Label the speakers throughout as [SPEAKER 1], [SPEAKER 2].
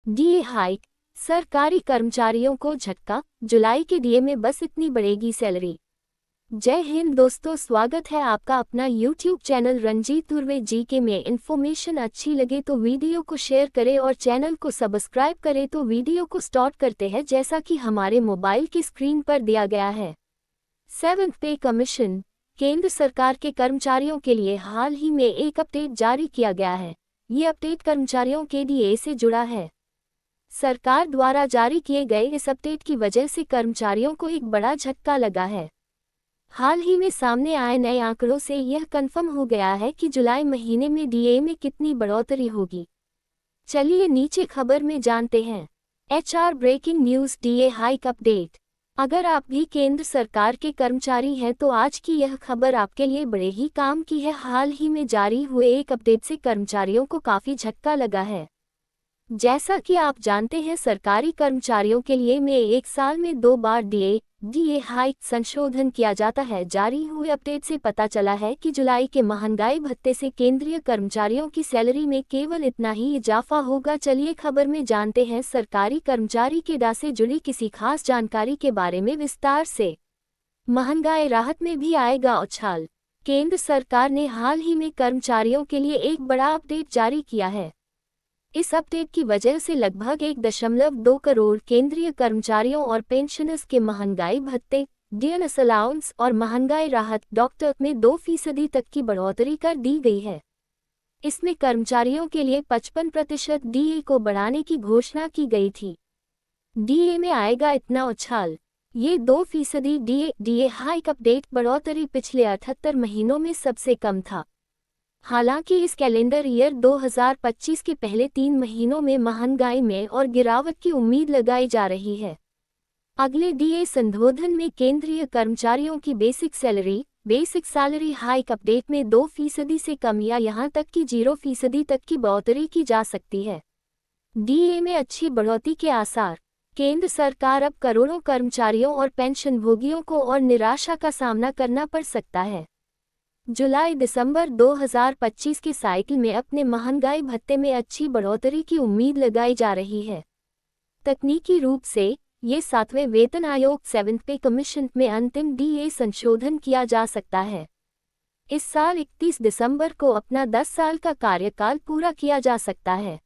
[SPEAKER 1] DA hike, सरकारी कर्मचारियों को झटका, जुलाई के डीए में बस इतनी बढ़ेगी सैलरी। जय हिंद दोस्तों, स्वागत है आपका अपना YouTube channel Ranjeet Turve GK में। इन्फॉर्मेशन अच्छी लगे तो वीडियो को शेयर करें और चैनल को सब्सक्राइब करें। तो वीडियो को स्टार्ट करते हैं जैसा कि हमारे मोबाइल की स्क्रीन पर दिया गया है। 7th पे कमीशन, केंद्र सरकार के कर्मचारियों के लिए हाल ही में एक अपडेट जारी किया गया है। ये अपडेट कर्मचारियों के डीए से जुड़ा है। सरकार द्वारा जारी किए गए इस अपडेट की वजह से कर्मचारियों को एक बड़ा झटका लगा है। हाल ही में सामने आए नए आंकड़ों से यह कंफर्म हो गया है कि जुलाई महीने में डीए में कितनी बढ़ोतरी होगी। चलिए नीचे खबर में जानते हैं। HR breaking news, DA hike update. अगर आप भी केंद्र सरकार के कर्मचारी हैं तो आज की यह खबर आपके लिए बड़े ही काम की है। हाल ही में जारी हुए एक अपडेट से कर्मचारियों को काफ़ी झटका लगा है। जैसा कि आप जानते हैं, सरकारी कर्मचारियों के लिए में एक साल में 2 बार डीए हाइक संशोधन किया जाता है। जारी हुए अपडेट से पता चला है कि जुलाई के महंगाई भत्ते से केंद्रीय कर्मचारियों की सैलरी में केवल इतना ही इजाफा होगा। चलिए खबर में जानते हैं सरकारी कर्मचारी के डा से जुड़ी किसी खास जानकारी के बारे में विस्तार से। महंगाई राहत में भी आएगा उछाल। केंद्र सरकार ने हाल ही में कर्मचारियों के लिए एक बड़ा अपडेट जारी किया है। इस अपडेट की वजह से लगभग 1.2 करोड़ केंद्रीय कर्मचारियों और पेंशनर्स के महंगाई भत्ते, डियर्नेस अलाउंस और महंगाई राहत डॉक्टर में 2% तक की बढ़ोतरी कर दी गई है। इसमें कर्मचारियों के लिए 55% डीए को बढ़ाने की घोषणा की गई थी। डीए में आएगा इतना उछाल। ये 2% डीए हाइक अपडेट बढ़ोतरी पिछले 78 महीनों में सबसे कम था। हालांकि इस कैलेंडर ईयर 2025 के पहले 3 महीनों में महंगाई में और गिरावट की उम्मीद लगाई जा रही है। अगले डीए संशोधन में केंद्रीय कर्मचारियों की बेसिक सैलरी हाइक अपडेट में 2% से कम या यहां तक कि 0% तक की बढ़ोतरी की जा सकती है। डीए में अच्छी बढ़ोतरी के आसार। केंद्र सरकार अब करोड़ों कर्मचारियों और पेंशनभोगियों को और निराशा का सामना करना पड़ सकता है। जुलाई-दिसंबर 2025 के साइकिल में अपने महंगाई भत्ते में अच्छी बढ़ोतरी की उम्मीद लगाई जा रही है। तकनीकी रूप से ये 7वें वेतन आयोग 7th पे कमीशन में अंतिम डीए संशोधन किया जा सकता है। इस साल 31 दिसंबर को अपना 10 साल का कार्यकाल पूरा किया जा सकता है।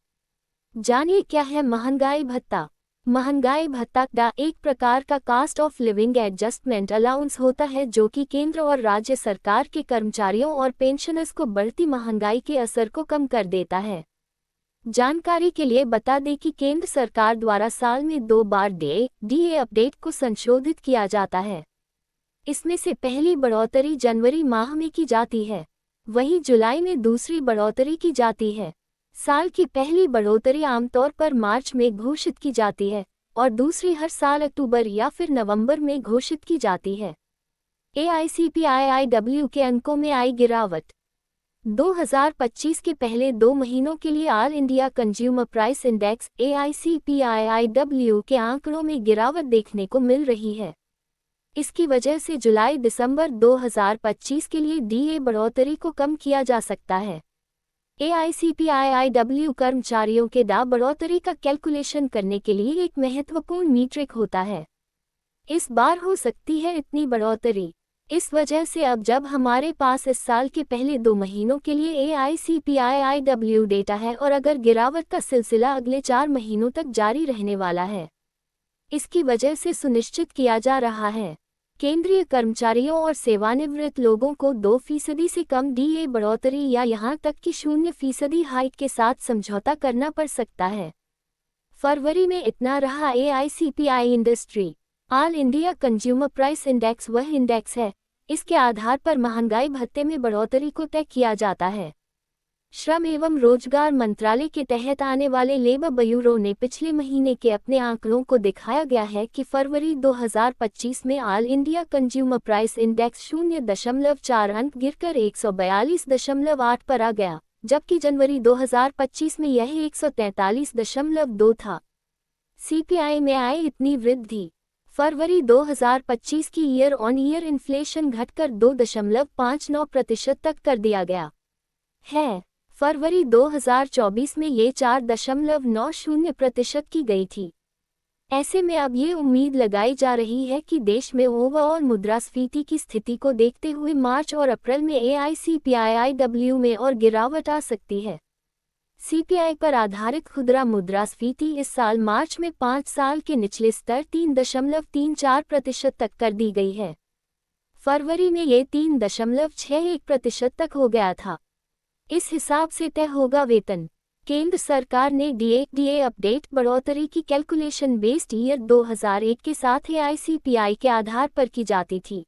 [SPEAKER 1] जानिए क्या है महंगाई भत्ता। महंगाई भत्ता एक प्रकार का cost of living adjustment allowance होता है जो कि केंद्र और राज्य सरकार के कर्मचारियों और पेंशनर्स को बढ़ती महंगाई के असर को कम कर देता है। जानकारी के लिए बता दें कि केंद्र सरकार द्वारा साल में 2 बार डीए अपडेट को संशोधित किया जाता है। इसमें से पहली बढ़ोतरी जनवरी माह में की जाती है, वहीं जुलाई में दूसरी बढ़ोतरी की जाती है। साल की पहली बढ़ोतरी आमतौर पर मार्च में घोषित की जाती है और दूसरी हर साल अक्टूबर या फिर नवंबर में घोषित की जाती है। AICPIIW के अंकों में आई गिरावट। 2025 के पहले 2 महीनों के लिए all India consumer price index AICPIIW के आंकड़ों में गिरावट देखने को मिल रही है। इसकी वजह से जुलाई-दिसंबर 2025 के लिए डीए बढ़ोतरी को कम किया जा सकता है। AICPIIW कर्मचारियों के डा बढ़ोतरी का कैलकुलेशन करने के लिए एक महत्वपूर्ण मीट्रिक होता है। इस बार हो सकती है इतनी बढ़ोतरी। इस वजह से अब जब हमारे पास इस साल के पहले 2 महीनों के लिए AICPIIW डेटा है और अगर गिरावट का सिलसिला अगले 4 महीनों तक जारी रहने वाला है, इसकी वजह से सुनिश्चित किया जा रहा है केंद्रीय कर्मचारियों और सेवानिवृत्त लोगों को 2% से कम डीए बढ़ोतरी या यहां तक कि 0% हाइक के साथ समझौता करना पड़ सकता है। फरवरी में इतना रहा AICPI industry all India consumer price index वह इंडेक्स है, इसके आधार पर महंगाई भत्ते में बढ़ोतरी को तय किया जाता है। श्रम एवं रोजगार मंत्रालय के तहत आने वाले लेबर ब्यूरो ने पिछले महीने के अपने आंकड़ों को दिखाया गया है कि फरवरी 2025 में all India consumer price index 0.4 अंक गिरकर 142.8 पर आ गया, जबकि जनवरी 2025 में यह 143.2 था। CPI में आई इतनी वृद्धि। फरवरी 2025 की ईयर ऑन ईयर इन्फ्लेशन घटकर 2.59% तक कर दिया गया है। फरवरी 2024 में ये 4.90% की गई थी। ऐसे में अब ये उम्मीद लगाई जा रही है कि देश में ओवरऑल मुद्रास्फीति की स्थिति को देखते हुए मार्च और अप्रैल में AICPIIW में और गिरावट आ सकती है। CPI पर आधारित खुदरा मुद्रास्फीति इस साल मार्च में 5 साल के निचले स्तर 3.34% तक कर दी गई है। फरवरी में ये 3.61% तक हो गया था। इस हिसाब से तय होगा वेतन। केंद्र सरकार ने DA अपडेट बढ़ोतरी की कैलकुलेशन बेस्ड ईयर 2001 के साथ AICPI के आधार पर की जाती थी।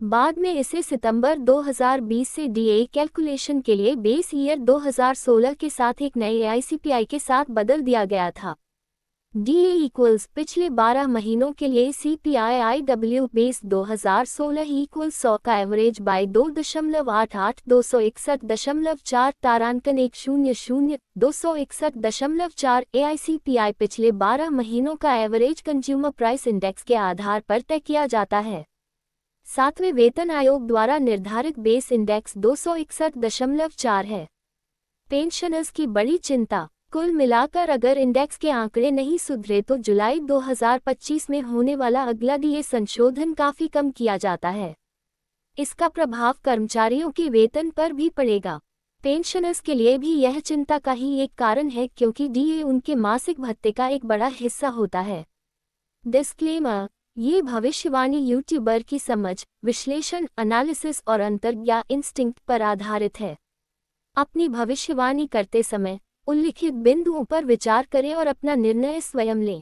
[SPEAKER 1] बाद में इसे सितंबर 2020 से DA कैलकुलेशन के लिए बेस ईयर 2016 के साथ एक नए AICPI के साथ बदल दिया गया था। DA पिछले 12 महीनों के लिए CPIIW बेस 2016 100 का एवरेज बाय 2.88 261.4 तारांकन 100 261.4 AICPI पिछले 12 महीनों का एवरेज कंज्यूमर प्राइस इंडेक्स के आधार पर तय किया जाता है। 7वें वेतन आयोग द्वारा निर्धारित बेस इंडेक्स 261.4 है। पेंशनर्स की बड़ी चिंता। कुल मिलाकर अगर इंडेक्स के आंकड़े नहीं सुधरे तो जुलाई 2025 में होने वाला अगला DA संशोधन काफी कम किया जाता है। इसका प्रभाव कर्मचारियों के वेतन पर भी पड़ेगा। पेंशनर्स के लिए भी यह चिंता का ही एक कारण है क्योंकि DA उनके मासिक भत्ते का एक बड़ा हिस्सा होता है। डिस्क्लेमर: ये भविष्यवाणी यूट्यूबर की समझ, विश्लेषण, एनालिसिस और अंतर्ज्ञा इंस्टिंक्ट पर आधारित है। अपनी भविष्यवाणी करते समय उल्लिखित बिंदुओं पर विचार करें और अपना निर्णय स्वयं लें।